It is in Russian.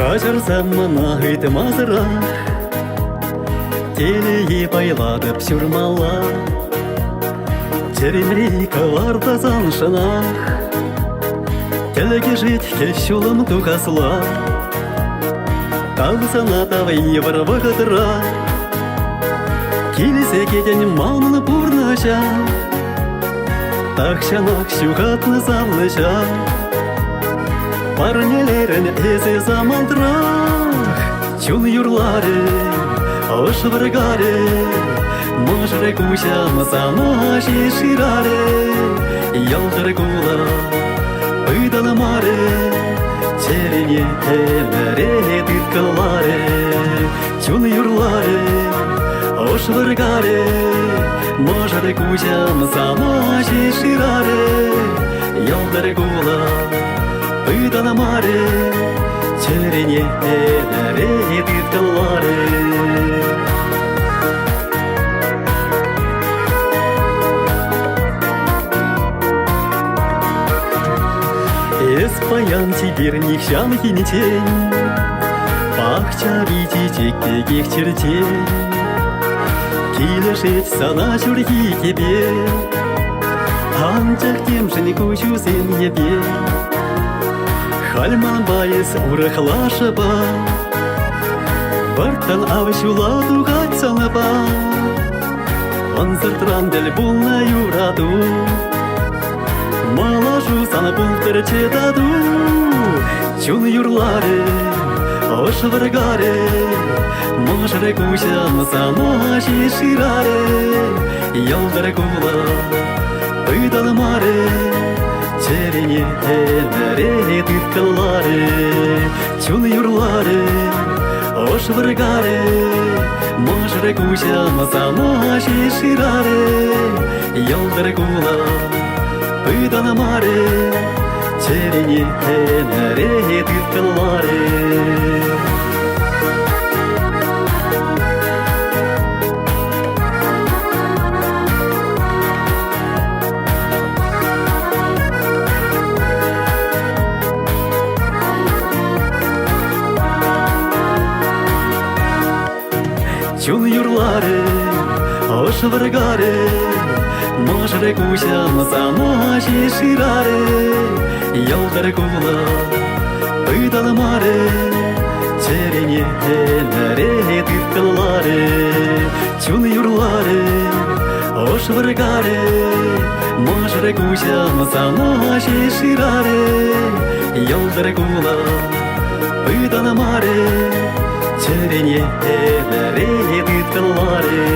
Качарсам нагыт мазыра, телеге байладып сюрмала, Черемрейкаларда заншынах, телеге жить кещулым тукасла, Табысана тавай варвагатыра, Килесе кетен малны пурныча, Такшанак сюгатны завлыча, Парнелерін эзе замандрах, Чун юрлары, ош варгаре, Можры кусям санаши шираре, Ялдыр кула, ыдан маре, Черене эмере тыткаларе, Чун юрлары, ош варгаре, Можры кусям санаши шираре, Ялдыр кула, ыдан маре, Черене эмере тыткаларе. Эспаян теперь нихшам хинетень, Пахча видите тегих чертей, Килешет сана чурги тебе, Анчах тем же не кучу сын ебе, Хальман байес урахлашаба, Вартан авшула дугать санаба, Он зартрандель был на юраду, Малажу сана пултыр четаду, Чун юрларе, ош варгаре, Можры кусям санаши шираре, Ялдыр кула, ыдан маре, Черене эмере тыткаларе, Чун юрларе, ош варгаре, Можры кусям санаши шираре, Ялдыр кула, ыдан маре, Черене эмере тыткаларе. Чун юрларе, ош варгаре, Можры кусям санаши шираре, Ялдыр кула, ыдан маре, Черене эмере тыткаларе, Чун юрларе, ош варгаре, Можры кусям санаши шираре, Ялдыр кула, ыдан маре, Черене эмере тыткаларе.